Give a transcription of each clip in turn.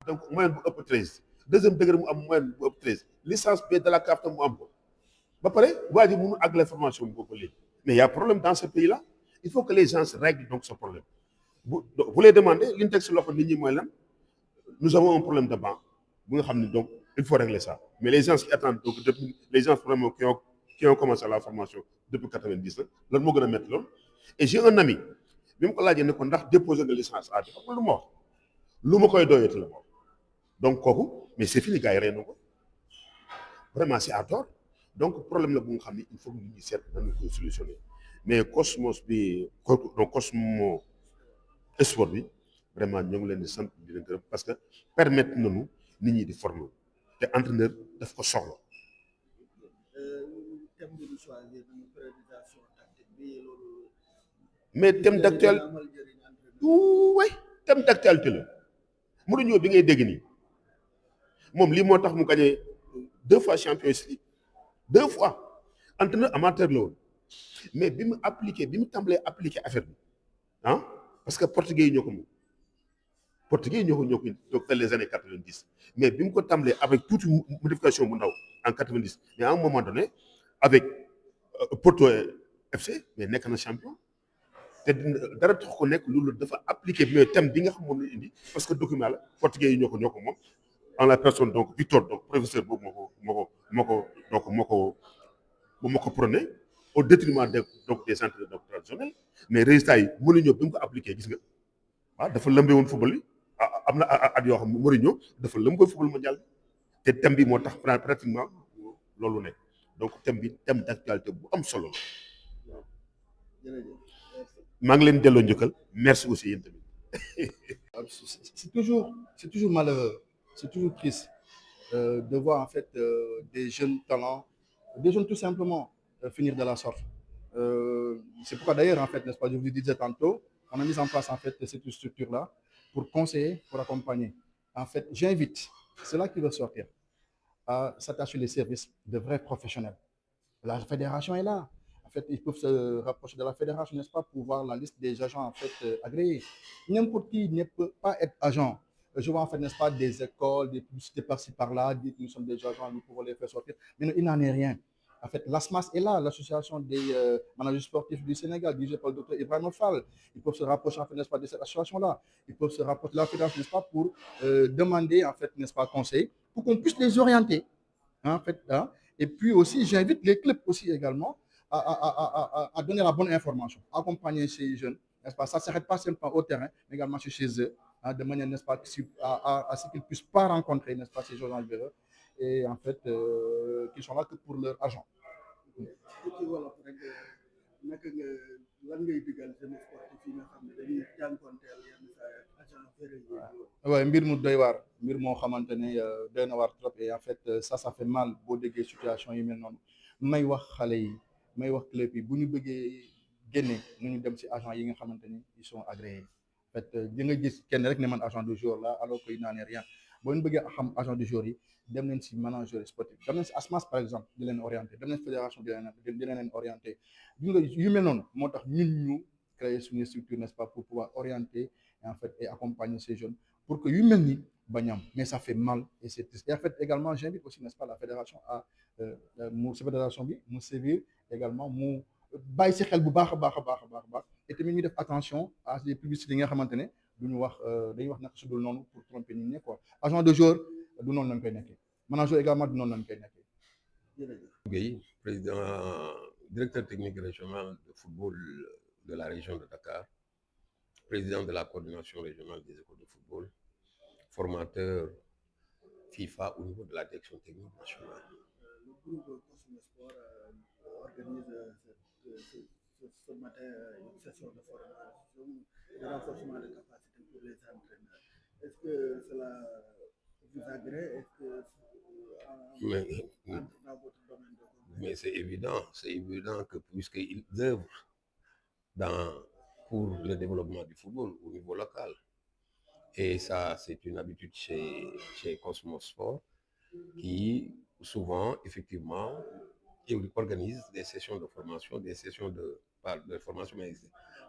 donc moyenne bu ëpp 13 deuxième degré mu am moyenne bu ëpp 13 licence B de la CAF tam mu am ko ba pare waa ji mënu àggale formation boobu ba léegi mais y a problème dans ce pays là il faut que les gens règlent donc ce problème vous les demandez li ñu teg si loxo nit ñi mooy lan nous avons un problème de banc bu nga xam ne donc il faut régler ça mais les gens qui attendent donc depuis les gens vraiment qui ont commencé la formation depuis 90 nag loolu moo gën a métti loolu et j'ai un ami bi mu ko laajee ne ko ndax déposé nga licence A bi xam nga lu ma wax lu ma koy doyati la moom donc kooku mais c'est fini gars yi rey na ko vraiment c'est à tort donc problème la bu nga xam ne il faut que nit ñi seet nañu koy solutionner mais Cosmos bi donc Cosmo sport bi vraiment ñoo ngi leen di sant di leen gërëm parce que permettre nañu nit ñi di former te entraîneur daf ko soxla. thème bi ñu choisir nañu périodisation tactique bi loolu. mais thème d'actualité oui thème d'actualité la Mourinho bi ngay dégg nii moom lii moo tax mu gagné 2 fois Champions League 2 fois entraîneur amateur la woon mais bi mu tàmbalee appliqué affaire bi ah parce que portugais yi ñoo ko moom portugais yi ñoo ko donc les années 90 mais bi mu ko tàmbalee avec toute modification bu ndaw en 90 mais à un moment donné avec Porto FC mais nekk na champion te dara tax ko nekk loolu dafa appliqué mais thème bi nga xam moom la indi parce que document la portugais yi ñoo ko moom en la personne donc Victor donc professeur boobu moo ko prôné au détriment donc des entraîneurs donc traditionnels mais résultats yi Mourinho bi mu ko appliqué gis nga waaw dafa lëmbee woon football yi am na at yoo xam ne Mourinho dafa lëmbee football mondial te thème bi moo tax pratiquement loolu nekk donc thème d'actualité bu am solo la maa ngi leen delloo njëkkal merci aussi yéen tamit. C'est toujours malheureux, c'est toujours triste de voir en fait des jeunes talents, des jeunes tout simplement finir de la sorte. C'est pourquoi d'ailleurs en fait, n'est-ce pas, je vous disais tantôt, on a mis en place en fait cette structure-là pour conseiller, pour accompagner. En fait, j'invite ceux-là qui veulent sortir à s'attacher les services de vrais professionnels. La fédération est là. En fait, ils peuvent se rapprocher de la fédération, n'est-ce pas, pour voir la liste des agents en fait agréés. N'importe qui ne peut pas être agent. Je vois en fait, n'est-ce pas, des écoles, des publicités par-ci par-là, dire que nous sommes des agents, nous pouvons les faire sortir. Mais non, il n'en est rien. En fait, l'ASMAS est là, l'association des managers sportifs du Sénégal, dirigée par le docteur Ibrahim Fall. Ils peuvent se rapprocher, en fait, n'est-ce pas, de cette association-là. Ils peuvent se rapprocher de la fédération, n'est-ce pas, pour demander, en fait, n'est-ce pas, conseil, pour qu'on puisse les orienter. En fait, hein. Et puis aussi, j'invite les clubs aussi également à donner la bonne information, accompagner ces jeunes, n'est-ce pas? Ça ne s'arrête pas simplement au terrain, mais également chez eux, hein, de manière, n'est-ce pas, à ce qu'ils ne puissent pas rencontrer, n'est-ce pas, ces jeunes envergeurs, et en fait, qui sont là que pour leur argent. waaye mbir mu doy waar mbir moo xamante ne doy na waar trop et en fait ça fait mal boo déggee situation yi mel noonu may wax xale yi may wax club yi bu ñu bëggee génne nu ñu dem ci agent yi nga xamante ni ils sont agréés en fait di nga gis kenn rek ne man agent de joueur la alors que il n'en est rien boo ñu bëggee xam agent de joueur yi dem leen ci manager sportif dem leen ci ASMAS par exemple di leen orienté dem leen fédération di leen orienté di nga yu mel noonu moo tax ñun ñu créer suñu structure, n'est-ce pas, pour pouvoir orienter et en fait et accompagner ces jeunes pour que yu mel ni bañ am mais ça fait mal et c'est triste et en fait également j'invite aussi, n'est-ce pas, la fédération à mu sa fédération bi mu sévir également mu bàyyi si xel bu baax a baax a baax a baax a baax et tamit ñu def attention à des publicités yi nga xamante ne duñu wax dañuy wax naka su dul noonu pour tromper nit ñi quoi agent de joueur du noonu lañ koy nekkee manager également du noonu lañ koy nekkee. Gueye, président, directeur technique régional de football de la région de Dakar, président de la coordination régionale des écoles de football, formateur FIFA au niveau de la direction technique nationale. Le groupe Cosmo Sport organise ce matin une session de formation, de renforcement de capacité pour les entraîneurs. Est-ce que cela vous agrée? Est-ce que dans votre domaine de compétence? Mais c'est évident que puisqu'ils œuvrent pour le développement du football au niveau local, et ça c'est une habitude chez Cosmos Sport, qui souvent effectivement organise des sessions de formation, des sessions de formation, mais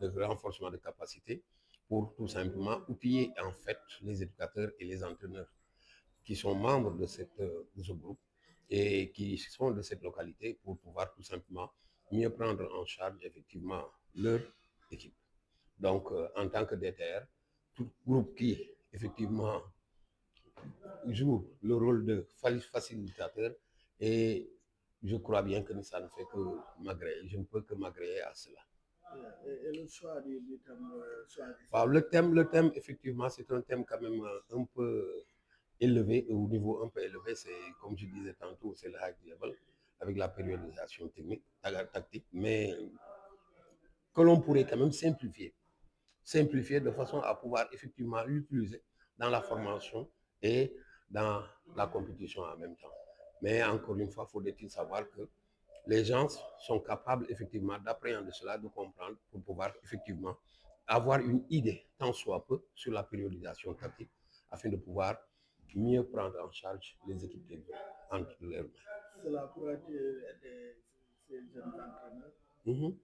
de renforcement de capacité pour tout simplement outiller en fait les éducateurs et les entraîneurs qui sont membres de ce groupe et qui sont de cette localité pour pouvoir tout simplement mieux prendre en charge effectivement leur équipe. Donc, en tant que DTR, tout groupe qui effectivement joue le rôle de facilitateur et je crois bien que ça ne fait que m'agréer, je ne peux que m'agréer à cela. Et le choix du thème choisi? Wow, le thème, effectivement, c'est un thème quand même un peu élevé, au niveau un peu élevé, c'est comme je disais tantôt, c'est le high level avec la périodisation technique, tactique, mais que l'on pourrait quand même simplifier de façon à pouvoir effectivement l'utiliser dans la formation et dans la compétition en même temps. Mais encore une fois, faudrait-il savoir que les gens sont capables effectivement d'appréhender cela, de comprendre pour pouvoir effectivement avoir une idée, tant soit peu, sur la périodisation tactique afin de pouvoir mieux prendre en charge les équipes entre leurs mains. Cela pourrait aider ces jeunes entraîneurs. Mm-hmm.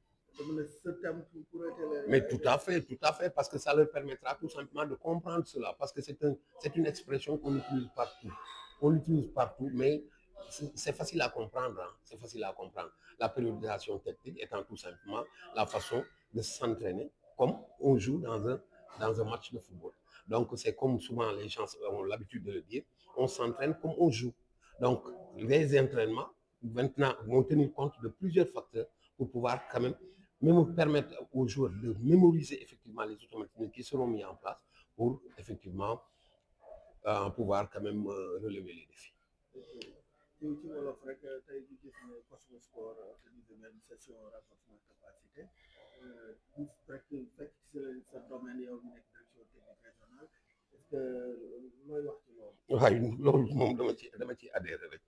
Ce thème pourrait aider. Mais tout à fait, parce que ça leur permettra tout simplement de comprendre cela, parce que c'est une expression qu'on utilise partout. On l'utilise partout, mais c'est facile à comprendre. Hein? C'est facile à comprendre. La périodisation technique étant tout simplement la façon de s'entraîner comme on joue dans un match de football. Donc, c'est comme souvent les gens ont l'habitude de le dire, on s'entraîne comme on joue. Donc, les entraînements, maintenant, vont tenir compte de plusieurs facteurs pour pouvoir quand même permettre aux joueurs de mémoriser effectivement les automatismes qui seront mis en place pour effectivement pouvoir quand même relever les défis. ci wolof rek tey ji gis ne Cosmos Sport organisé benn session renforcement capacité bu fekk ci sa domaine yow mi nekk direction technique régionale est-ce que looy wax ci loolu? waaye loolu moom dama ci adhéré rek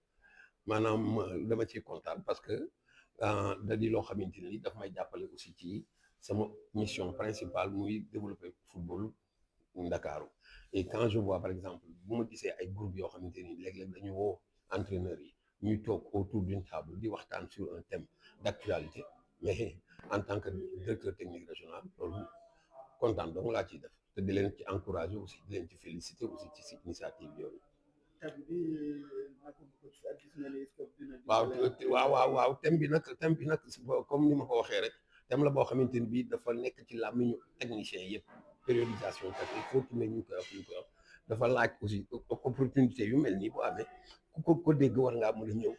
maanaam dama ciy kontaan parce que da di loo xamante ni daf may jàppale aussi ci sama mission principale muy développer football Ndakaaru et quand je vois par exemple bu ma gisee ay groupe yoo xamante ni léeg-léeg dañu woo entraîneurs yi ñuy toog autour d'une table di waxtaan sur un thème d'actualité mais en tant que directeur technique régional loolu kontaan donc laa ciy def te di leen ci encourager aussi di leen ci féliciter aussi ci si initiative yooyu. waaw thème bi nag comme ni ma ko waxee rek thème la boo xamante ni bii dafa nekk ci làmmiñu technicien yëpp périodisation tactique foo ci ne ñu koy wax dafa laaj aussi opportunité yu mel nii bu amee ku ko dégg war ngaa mën a ñëw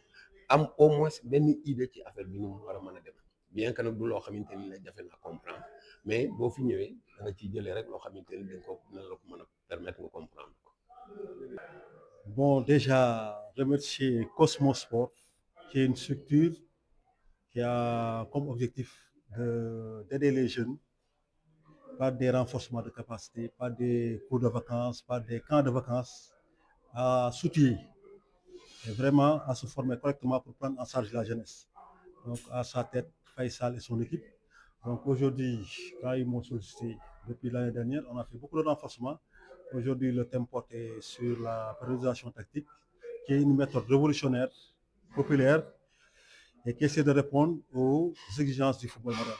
am au moins benn idée ci affaire bi ni mu war a mën a dem bien que nag du loo xamante ni la jafe na comprendre mais boo fi ñëwee da nga ciy jëlee rek loo xamante ni dañ ko dina la ko mën a permettre nga comprendre ko. Bon, déjà, remercier Cosmos Sport, qui est une structure qui a comme objectif d'aider les jeunes par des renforcements de capacité, par des cours de vacances, par des camps de vacances, à s'outiller et vraiment à se former correctement pour prendre en charge la jeunesse. Donc, à sa tête, Faisal et son équipe. Donc, aujourd'hui, quand ils m'ont sollicité depuis l'année dernière, on a fait beaucoup de renforcements. Aujourd'hui, le thème porté sur la périodisation tactique, qui est une méthode révolutionnaire, populaire, et qui essaie de répondre aux exigences du football moderne.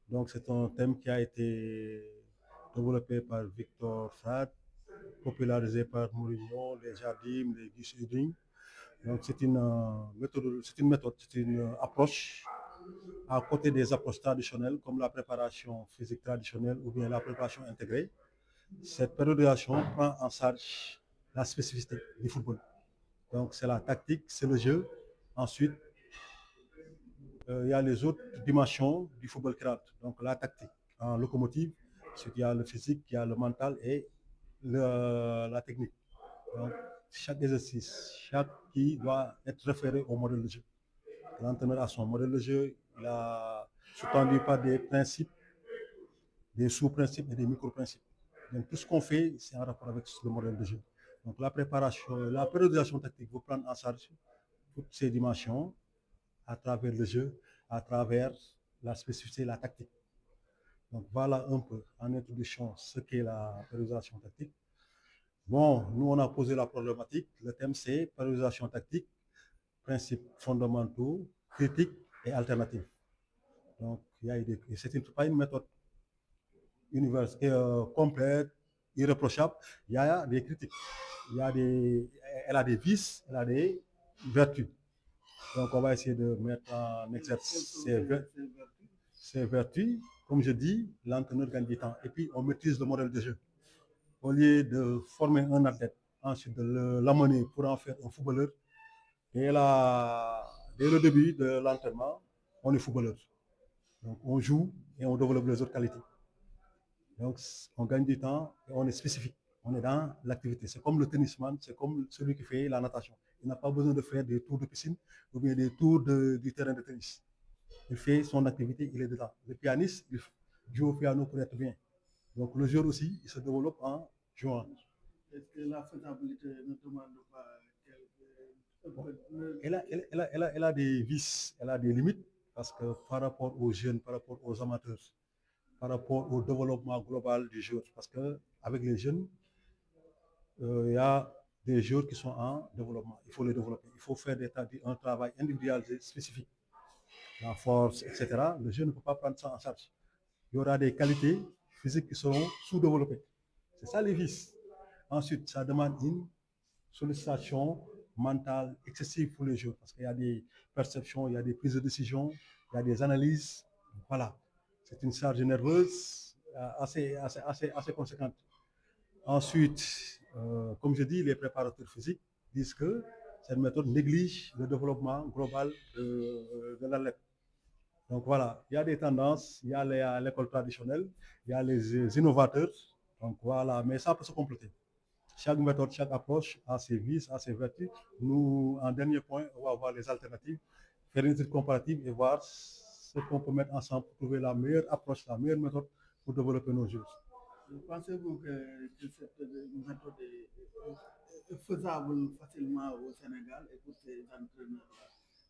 Donc, c'est un thème qui a été développé par Victor Frad, popularisé par Mourinho, les Jardim, les Gus Hiddink. Donc, c'est une méthode, c'est une approche à côté des approches traditionnelles comme la préparation physique traditionnelle ou bien la préparation intégrée. Cette périodisation prend en charge la spécificité du football. Donc, c'est la tactique, c'est le jeu. Ensuite, il y a les autres dimensions du football créatif. Donc, la tactique en locomotive, il y a le physique, il y a le mental et la technique. Donc, chaque exercice, chaque qui doit être référé au modèle de jeu. L'entraîneur a son modèle de jeu, il a sous-tendu par des principes, des sous-principes et des micro-principes. Donc tout ce qu'on fait, c'est en rapport avec le modèle de jeu. Donc la préparation, la périodisation tactique vous prendre en charge toutes ces dimensions à travers le jeu, à travers la spécificité, la tactique. Donc voilà un peu en introduction ce qu'est la périodisation tactique. Bon, nous on a posé la problématique. Le thème c'est périodisation tactique, principes fondamentaux, critiques et alternatives. Donc, c'est pas une méthode complète, irréprochable. Il y a des critiques. Elle a des vices, elle a des vertus. Donc, on va essayer de mettre en exercice ces vertus. Comme je dis, l'entraîneur gagne du temps. Et puis, on maîtrise le modèle de jeu. Au lieu de former un athlète, ensuite de l'amener pour en faire un footballeur, dès le début de l'entraînement, on est footballeur. Donc, on joue et on développe les autres qualités. Donc, on gagne du temps et on est spécifique. On est dans l'activité. C'est comme le tennisman, c'est comme celui qui fait la natation. Il n'a pas besoin de faire des tours de piscine ou bien des tours du terrain de tennis. Il fait son activité, il est dedans. Le pianiste, il joue au piano pour être bien. Donc, le joueur aussi, il se développe en jouant. Est-ce que la faisabilité ne demande pas Elle a des vices, elle a des limites, parce que par rapport aux jeunes, par rapport aux amateurs, par rapport au développement global du joueur, parce qu'avec les jeunes, il y a des joueurs qui sont en développement. Il faut les développer. Il faut faire un travail individualisé, spécifique. La force, etc. Le jeune ne peut pas prendre ça en charge. Il y aura des qualités physiques qui seront sous-développées. C'est ça les vices. Ensuite, ça demande une sollicitation mentale excessive pour les joueurs, parce qu'il y a des perceptions, il y a des prises de décision, il y a des analyses. Voilà. C'est une charge nerveuse assez conséquente. Ensuite, comme je dis, les préparateurs physiques disent que cette méthode néglige le développement global de l'athlète. Donc voilà, il y a des tendances, il y a l'école traditionnelle, il y a les innovateurs. Donc voilà, mais ça peut se compléter. Chaque méthode, chaque approche a ses vices, a ses vertus. Nous, en dernier point, on va voir les alternatives, faire une étude comparative et voir ce qu'on peut mettre ensemble pour trouver la meilleure approche, la meilleure méthode pour développer nos jeux. Pensez-vous que cette méthode est faisable facilement au Sénégal et pour ces entraîneurs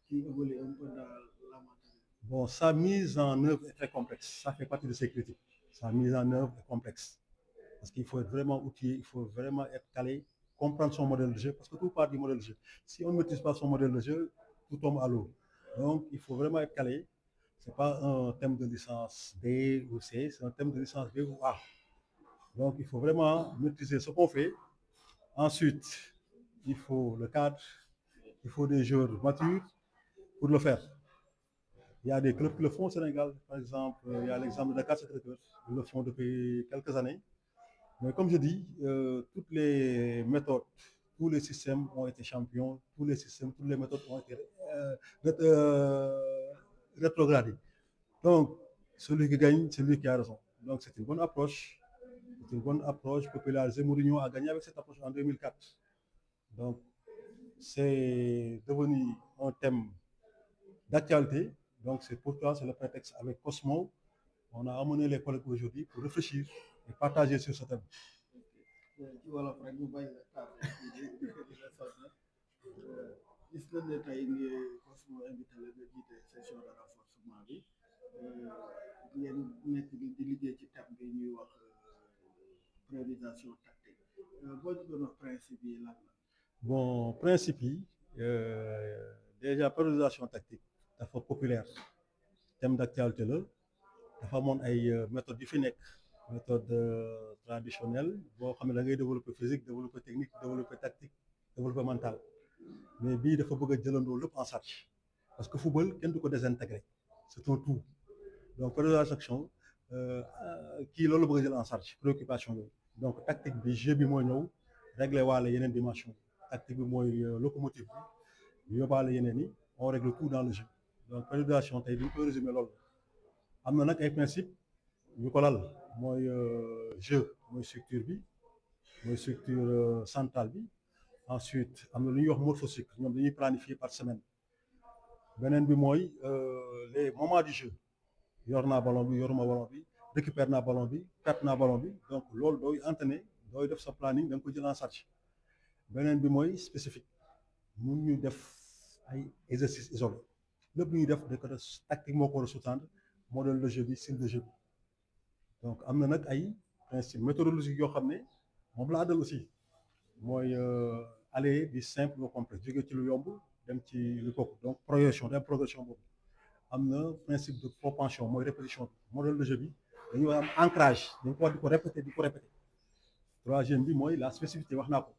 qui évoluent un peu dans l'amateur? Bon, sa mise en œuvre est très complexe. Ça fait partie de ces critiques. Sa mise en œuvre est complexe. Parce qu'il faut être vraiment outillé, il faut vraiment être calé, comprendre son modèle de jeu, parce que tout part du modèle de jeu. Si on ne maîtrise pas son modèle de jeu, tout tombe à l'eau. Donc, il faut vraiment être calé. Ce n'est pas un thème de licence B ou C, c'est un thème de licence B ou A. Donc, il faut vraiment maîtriser ce qu'on fait. Ensuite, il faut le cadre, il faut des joueurs matures pour le faire. Il y a des clubs qui le font au Sénégal. Par exemple, il y a l'exemple de Dakar Sacré-Cœur. Ils le font depuis quelques années. Mais comme je dis, toutes les méthodes, tous les systèmes ont été champions, tous les systèmes, toutes les méthodes ont été rétrogradées. Donc, celui qui gagne, c'est lui qui a raison. Donc, c'est une bonne approche. C'est une bonne approche popularisée. Mourinho a gagné avec cette approche en 2004. Donc, c'est devenu un thème d'actualité. Donc, c'est pourquoi c'est le prétexte avec Cosmo. On a amené les collègues aujourd'hui pour réfléchir et partager sur ce thème. ci wolof rek ñu bañ la tardé di la sonn gis nañ ne tey Cosmo invité la nga jiite session de renforcement bi ngeen nekk di liggéey ci thème bi ñuy wax priorisation tactique boo ñu doon wax principe yi lan la. Bon, principe yi déjà priorisation tactique dafa populaire thème d'actualité la dafa amoon ay méthodes yu fi nekk méthode traditionnelle boo xam ne da ngay développer physique développer technique développer tactique développer mental mais bii dafa bëgg a jëlandoo lépp en charge parce que football kenn du ko désintégrer c'est un tout donc priorisation kii loolu bëgg a jël en charge préoccupation yooyu donc tactique bi jeu bi mooy ñëw régler waale yeneen dimension tactique bi mooy locomotive bi yóbbaale yeneen yi on règle tout dans le jeu donc priorisation tey bi ñu koy résumer loolu am na nag ay principe ñu ko lal mooy jeu mooy structure bi mooy structure centrale bi ensuite am na lu ñuy wax morphocycle ñoom dañuy planifier par semaine beneen bi mooy les moments du jeu yor naa ballon bi yoruma ballon bi récupère naa ballon bi perte naa ballon bi donc loolu dooy entraîner dooy def sa planning da nga ko jël en charge beneen bi mooy spécifique mun ñu def ay exercices isolés lépp lu ñuy def da ko def tactique moo ko war a sous-tendre modèle de jeu bi style de jeu bi donc am na nag ay principe méthodologique yoo xam ne moom la àddal aussi mooy aller du simple au complexe jóge ci lu yomb dem ci lu kooku donc progression dem progression boobu am na principe de propension mooy répétition bi modèle de jeu bi dañu am ancrage dañ ko war di ko répéter di ko répéter. Troisième bi mooy la spécificité wax naa ko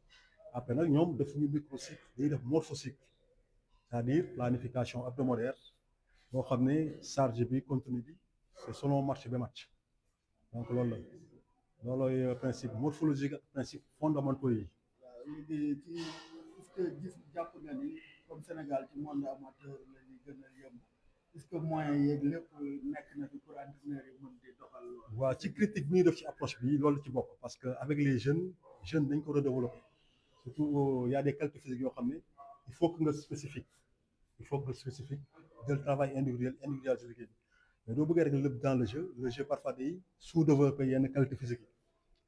après nag ñoom defuñu microcycle dañuy def morphocycle c'est-à-dire planification hebdomadaire boo xam ne charge bi contenu bi c'est selon match ba match donc loolu la loolooy principe morphologique ak principe fondamentaux yi. waaw léegi ci est-ce que gis jàpp nga ni comme Sénégal ci monde amateur la ñuy gën a yëngu est-ce que moyens yeeg lépp nekk na fi pour entraîneurs yi mën di doxal loolu. waaw ci critique bi ñuy def ci approche bi loolu ci bokk parce que avec les jeunes dañ ko redévelopper surtout y a des qualités physiques yoo xam ne il faut que nga spécifique jël travail individuel ci liggéey bi mais doo bëggee rek lépp dans le jeu parfois day sous-développer yenn qualité physique yi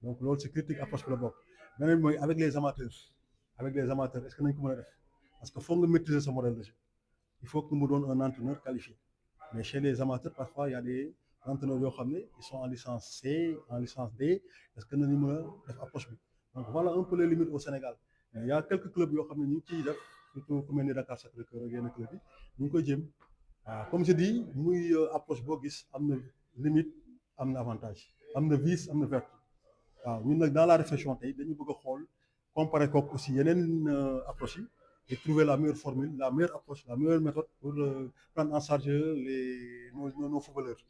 donc loolu ci critique approche bi la bokk beneen bi mooy avec les amateurs est-ce que nañ ko mën a def parce que foog nga maîtriser sa modèle de jeu il faut que mu doon un entraîneur qualifié mais chez les amateurs parfois y a des entraîneurs yoo xam ne ils sont en licence C en licence D est-ce que nañu mën a def approche bi donc voilà un peu les limites au Sénégal mais il y a quelques clubs yoo xam ne ñu ngi ciy def surtout ku mel ni Dakar Sacré-Cœur ak yenn club yi ñu ngi koy jéem waaw comme je dis muy approche boo gis am na limite am na avantage am na vice am na vertu waaw ñun nag dans la réflexion tey dañu bëgg a xool comparer kook aussi yeneen approche yi et trouver la meilleure formule la meilleure approche la meilleure méthode pour prendre en charge nos footballeurs